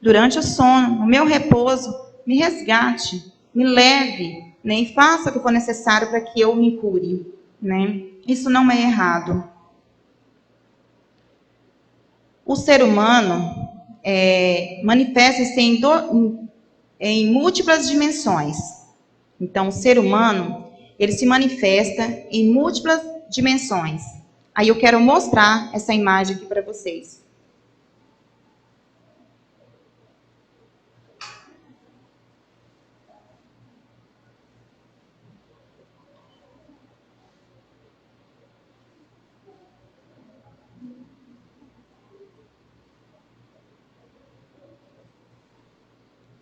Durante o sono, no meu repouso, me resgate, me leve, né, e faça o que for necessário para que eu me cure. Né? Isso não é errado. O ser humano manifesta-se em múltiplas dimensões. Então, o ser humano, ele se manifesta em múltiplas dimensões. Aí eu quero mostrar essa imagem aqui para vocês.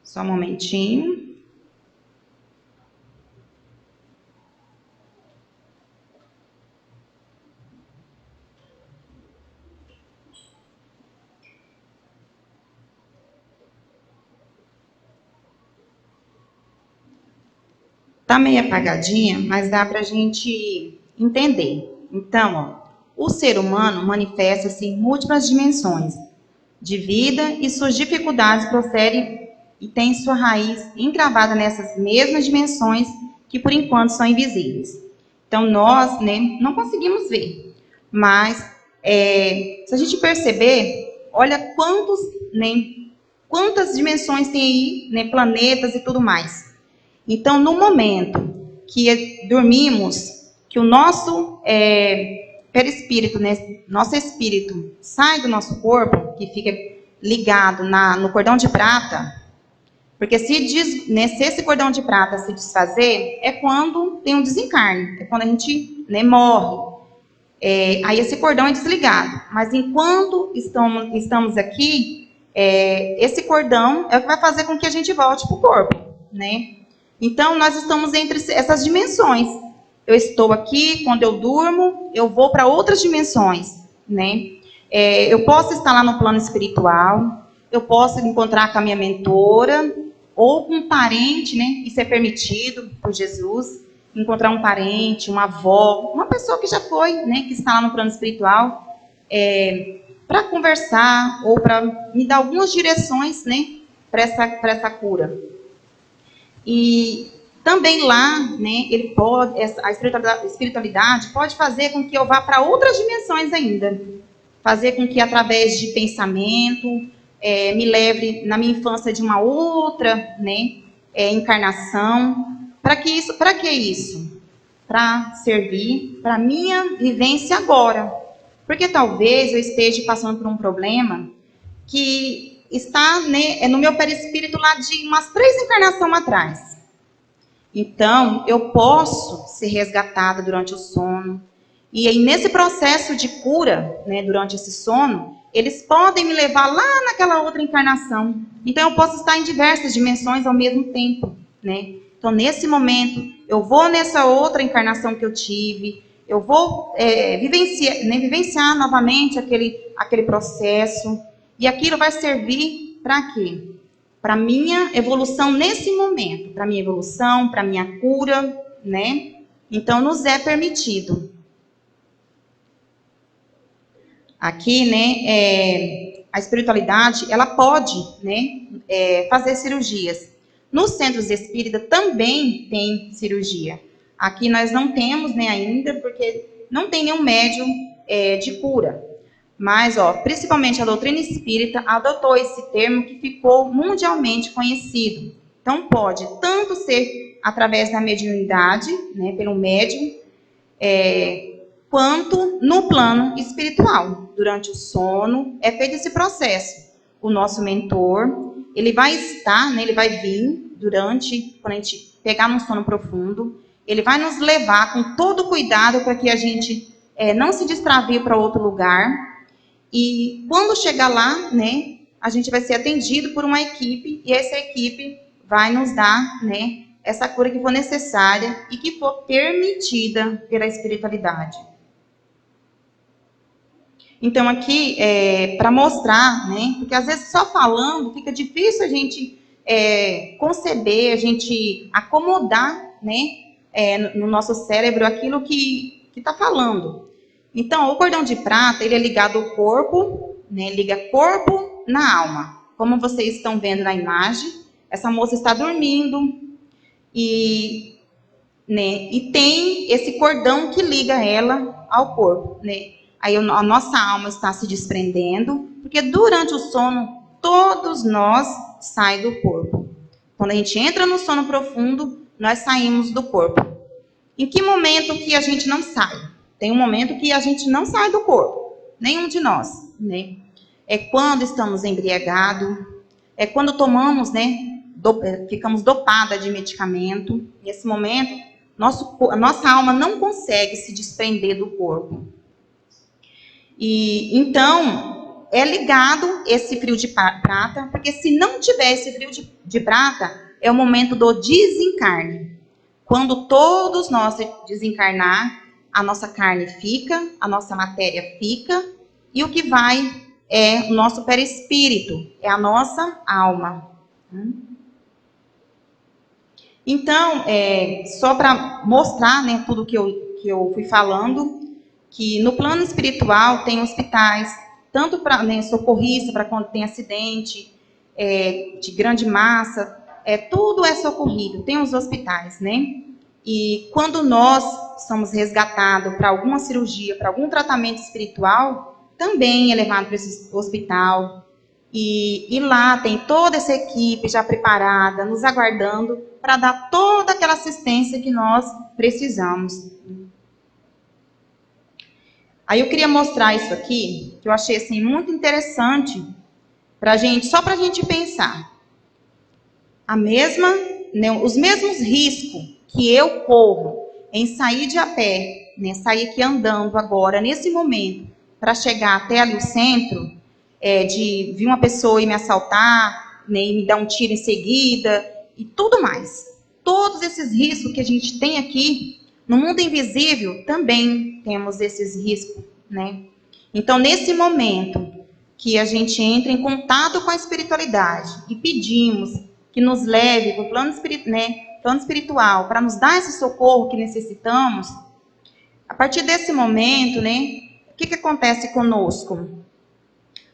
Só um momentinho. Está meio apagadinha, mas dá para a gente entender. Então, ó, o ser humano manifesta-se em múltiplas dimensões de vida e suas dificuldades procedem e têm sua raiz encravada nessas mesmas dimensões que, por enquanto, são invisíveis. Então, nós, né, não conseguimos ver. Mas, se a gente perceber, olha quantas dimensões tem aí, né, planetas e tudo mais. Então, no momento que dormimos, que o nosso perispírito, né, nosso espírito, sai do nosso corpo, que fica ligado no cordão de prata, porque se esse cordão de prata se desfazer, é quando tem um desencarne, é quando a gente, né, morre. aí esse cordão é desligado. Mas enquanto estamos aqui, esse cordão é o que vai fazer com que a gente volte para o corpo, né? Então, nós estamos entre essas dimensões. Eu estou aqui, quando eu durmo, eu vou para outras dimensões, né? Eu posso estar lá no plano espiritual, eu posso encontrar com a minha mentora, ou com um parente, né? Isso é permitido por Jesus. Encontrar um parente, uma avó, uma pessoa que já foi, né? Que está lá no plano espiritual, para conversar, ou para me dar algumas direções, né? Para essa cura. E também lá, né, a espiritualidade pode fazer com que eu vá para outras dimensões ainda. Fazer com que, através de pensamento, me leve na minha infância de uma outra, né, encarnação. Para que isso? Para servir para a minha vivência agora. Porque talvez eu esteja passando por um problema que está, né, no meu perispírito lá de umas 3 encarnações atrás. Então, eu posso ser resgatada durante o sono. E aí, nesse processo de cura, né, durante esse sono, eles podem me levar lá naquela outra encarnação. Então, eu posso estar em diversas dimensões ao mesmo tempo, né? Então, nesse momento, eu vou nessa outra encarnação que eu tive, eu vou vivenciar novamente aquele processo. E aquilo vai servir para quê? Para minha evolução nesse momento, para minha evolução, para minha cura, né? Então, nos é permitido. Aqui, né, a espiritualidade, ela pode, né, fazer cirurgias. Nos centros espíritas também tem cirurgia. Aqui nós não temos, né, ainda, porque não tem nenhum médium de cura. Mas, principalmente a doutrina espírita adotou esse termo que ficou mundialmente conhecido. Então, pode tanto ser através da mediunidade, né, pelo médium, quanto no plano espiritual. Durante o sono, é feito esse processo. O nosso mentor, ele vai estar, né, ele vai vir quando a gente pegar num sono profundo, ele vai nos levar com todo cuidado para que a gente não se distravie para outro lugar. E quando chegar lá, né, a gente vai ser atendido por uma equipe, e essa equipe vai nos dar, né, essa cura que for necessária e que for permitida pela espiritualidade. Então, aqui, para mostrar, né, porque às vezes só falando fica difícil a gente conceber, a gente acomodar, né, no nosso cérebro aquilo que está falando. Então, o cordão de prata, ele é ligado ao corpo, né, liga corpo na alma. Como vocês estão vendo na imagem, essa moça está dormindo e tem esse cordão que liga ela ao corpo, né? Aí a nossa alma está se desprendendo, porque durante o sono, todos nós saímos do corpo. Quando a gente entra no sono profundo, nós saímos do corpo. Em que momento que a gente não sai? Tem um momento que a gente não sai do corpo, nenhum de nós, né? É quando estamos embriagados, é quando tomamos, né, ficamos dopadas de medicamento. Nesse momento, a nossa alma não consegue se desprender do corpo. E então, é ligado esse fio de prata, porque se não tiver esse fio de prata, é o momento do desencarne. Quando todos nós desencarnar, a nossa carne fica, a nossa matéria fica, e o que vai é o nosso perispírito, é a nossa alma. Então, só para mostrar, né, tudo que eu fui falando, que no plano espiritual tem hospitais, tanto para, né, socorrista, para quando tem acidente de grande massa, tudo é socorrido, tem os hospitais, né? E quando nós somos resgatados para alguma cirurgia, para algum tratamento espiritual, também é levado para esse hospital. E lá tem toda essa equipe já preparada, nos aguardando para dar toda aquela assistência que nós precisamos. Aí eu queria mostrar isso aqui, que eu achei assim, muito interessante, só para a gente pensar. Os mesmos riscos que eu corro em sair de a pé né, sair aqui andando agora, nesse momento, para chegar até ali o centro, de vir uma pessoa e me assaltar, né, e me dar um tiro em seguida, e tudo mais. Todos esses riscos que a gente tem aqui, no mundo invisível, também temos esses riscos, né? Então, nesse momento que a gente entra em contato com a espiritualidade e pedimos que nos leve para o plano espiritual, para nos dar esse socorro que necessitamos, a partir desse momento, né, o que acontece conosco?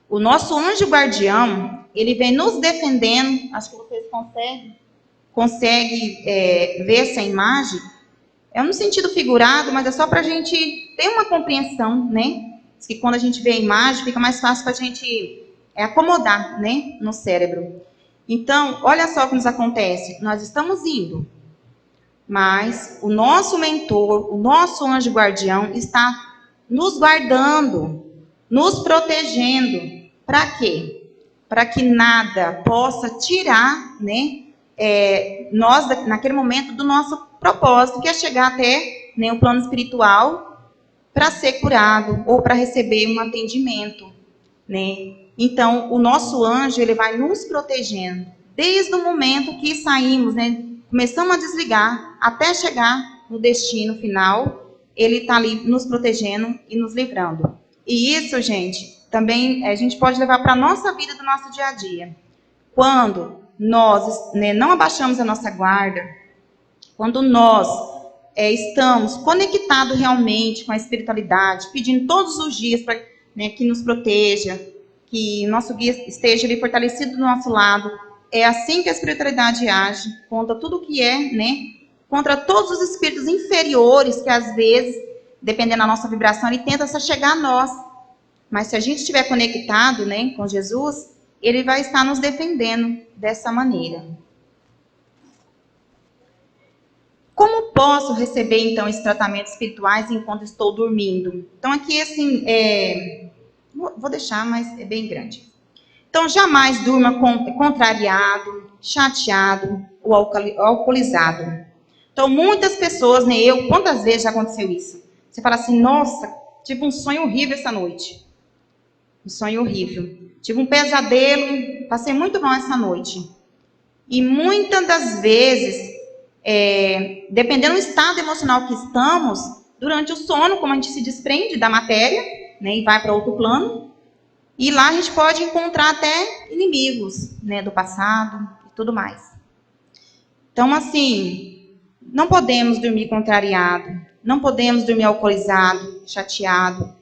O nosso anjo guardião, ele vem nos defendendo. Acho que vocês conseguem ver essa imagem. É no sentido figurado, mas é só para a gente ter uma compreensão, né? Diz que quando a gente vê a imagem, fica mais fácil para a gente acomodar, né, no cérebro. Então, olha só o que nos acontece. Nós estamos indo, mas o nosso mentor, o nosso anjo guardião está nos guardando, nos protegendo. Para quê? Para que nada possa tirar, né, nós, naquele momento, do nosso propósito, que é chegar até, né, o plano espiritual para ser curado ou para receber um atendimento, né? Então, o nosso anjo, ele vai nos protegendo desde o momento que saímos, né? Começamos a desligar até chegar no destino final, ele está ali nos protegendo e nos livrando. E isso, gente, também a gente pode levar para a nossa vida, do nosso dia a dia. Quando nós, né, não abaixamos a nossa guarda, quando nós estamos conectados realmente com a espiritualidade, pedindo todos os dias para, né, que nos proteja, que nosso guia esteja ali fortalecido do nosso lado, é assim que a espiritualidade age, contra tudo que né, contra todos os espíritos inferiores que às vezes, dependendo da nossa vibração, ele tenta se chegar a nós. Mas se a gente estiver conectado, né, com Jesus, ele vai estar nos defendendo dessa maneira. Como posso receber, então, esses tratamentos espirituais enquanto estou dormindo? Então, aqui, assim, vou deixar, mas é bem grande. Então, jamais durma contrariado, chateado ou alcoolizado. Então, muitas pessoas, né, quantas vezes já aconteceu isso? Você fala assim, nossa, tive um sonho horrível essa noite. Um sonho horrível. Tive um pesadelo, passei muito mal essa noite. E muitas das vezes, dependendo do estado emocional que estamos, durante o sono, como a gente se desprende da matéria, né, e vai para outro plano, e lá a gente pode encontrar até inimigos, né, do passado e tudo mais. Então, assim, não podemos dormir contrariado, não podemos dormir alcoolizado, chateado.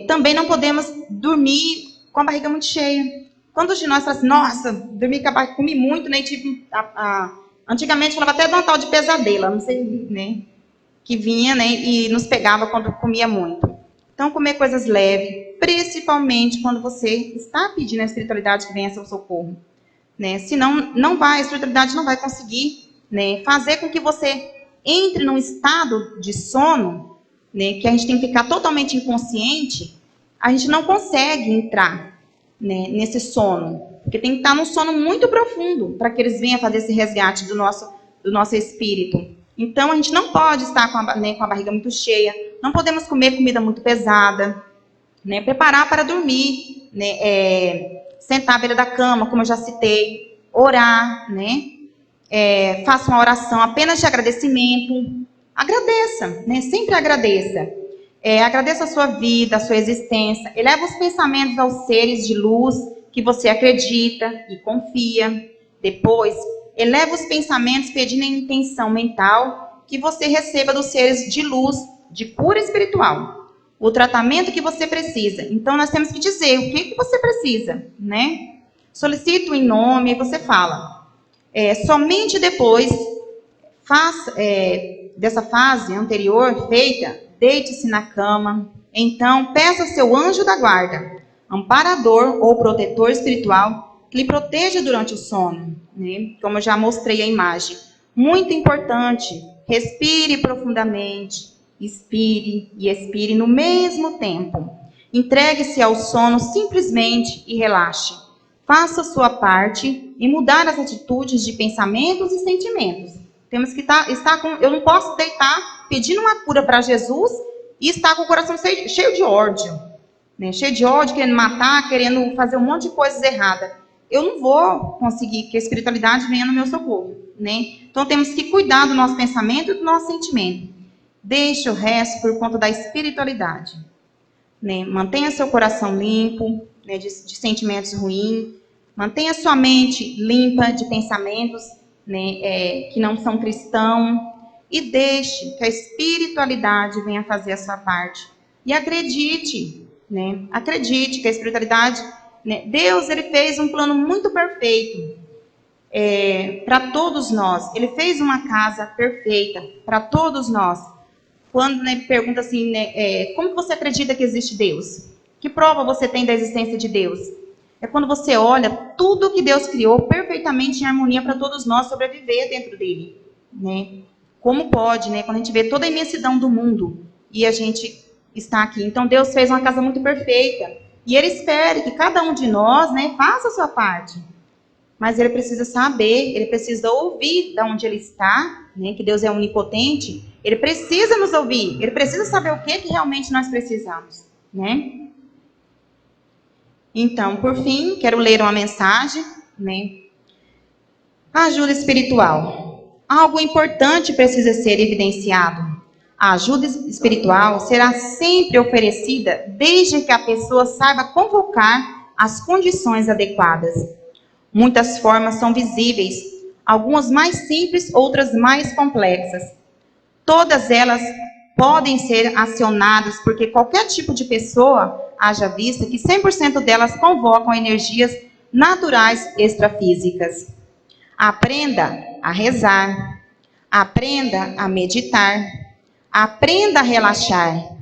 Também não podemos dormir com a barriga muito cheia. Quantos de nós falam assim, nossa, dormi com a barriga, comi muito, né, tive antigamente falava até de um tal de pesadelo, não sei, né, que vinha, né, e nos pegava quando comia muito. Então, comer coisas leves, principalmente quando você está pedindo a espiritualidade que venha a seu socorro, né? Senão, a espiritualidade não vai conseguir, né, fazer com que você entre num estado de sono, né, que a gente tem que ficar totalmente inconsciente, a gente não consegue entrar, né, nesse sono, porque tem que estar num sono muito profundo para que eles venham fazer esse resgate do nosso espírito. Então, a gente não pode estar com a barriga muito cheia, não podemos comer comida muito pesada, né? Preparar para dormir, né? Sentar à beira da cama, como eu já citei, orar, né? Faça uma oração apenas de agradecimento. Agradeça, né? Sempre agradeça. Agradeça a sua vida, a sua existência. Eleva os pensamentos aos seres de luz que você acredita e confia. Depois, eleva os pensamentos pedindo a intenção mental que você receba dos seres de luz, de cura espiritual. O tratamento que você precisa. Então, nós temos que dizer o que você precisa, né? Solicito em nome, você fala. Somente depois dessa fase anterior feita, deite-se na cama. Então, peça ao seu anjo da guarda, amparador ou protetor espiritual, que lhe proteja durante o sono, né? Como eu já mostrei a imagem. Muito importante, respire profundamente, inspire e expire no mesmo tempo. Entregue-se ao sono simplesmente e relaxe. Faça a sua parte em mudar as atitudes de pensamentos e sentimentos. Temos que estar com... Eu não posso deitar pedindo uma cura para Jesus e está com o coração cheio de ódio, né? Cheio de ódio, querendo matar, querendo fazer um monte de coisas erradas. Eu não vou conseguir que a espiritualidade venha no meu socorro, né? Então temos que cuidar do nosso pensamento e do nosso sentimento. Deixe o resto por conta da espiritualidade, né? Mantenha seu coração limpo, né, de sentimentos ruins. Mantenha sua mente limpa de pensamentos, né, que não são cristãos. E deixe que a espiritualidade venha fazer a sua parte. E acredite, né? Acredite que a espiritualidade, né, Deus, ele fez um plano muito perfeito para todos nós. Ele fez uma casa perfeita para todos nós. Quando, né, pergunta assim, né, como que você acredita que existe Deus? Que prova você tem da existência de Deus? É quando você olha tudo que Deus criou perfeitamente em harmonia para todos nós sobreviver dentro dele, né? Como pode, né? Quando a gente vê toda a imensidão do mundo e a gente está aqui. Então Deus fez uma casa muito perfeita e Ele espera que cada um de nós, né, faça a sua parte. Mas Ele precisa saber, Ele precisa ouvir de onde Ele está, né? Que Deus é onipotente. Ele precisa nos ouvir. Ele precisa saber o que realmente nós precisamos, né? Então, por fim, quero ler uma mensagem, né? Ajuda espiritual. Algo importante precisa ser evidenciado. A ajuda espiritual será sempre oferecida desde que a pessoa saiba convocar as condições adequadas. Muitas formas são visíveis, algumas mais simples, outras mais complexas. Todas elas podem ser acionadas porque qualquer tipo de pessoa, haja vista que 100% delas convocam energias naturais extrafísicas. Aprenda a rezar, aprenda a meditar, aprenda a relaxar,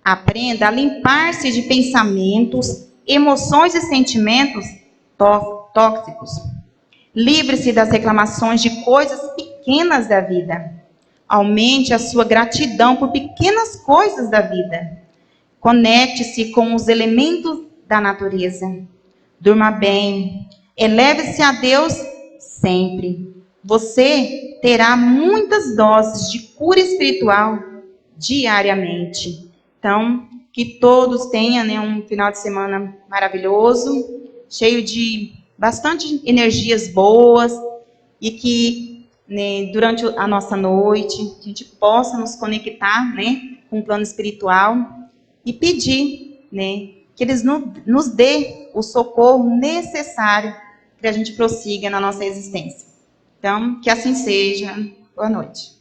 aprenda a limpar-se de pensamentos, emoções e sentimentos tóxicos. Livre-se das reclamações de coisas pequenas da vida. Aumente a sua gratidão por pequenas coisas da vida. Conecte-se com os elementos da natureza. Durma bem. Eleve-se a Deus sempre. Você terá muitas doses de cura espiritual diariamente. Então, que todos tenham, né, um final de semana maravilhoso, cheio de bastante energias boas e que, né, durante a nossa noite a gente possa nos conectar, né, com o plano espiritual e pedir, né, que eles nos dê o socorro necessário para a gente prossiga na nossa existência. Então, que assim seja. Boa noite.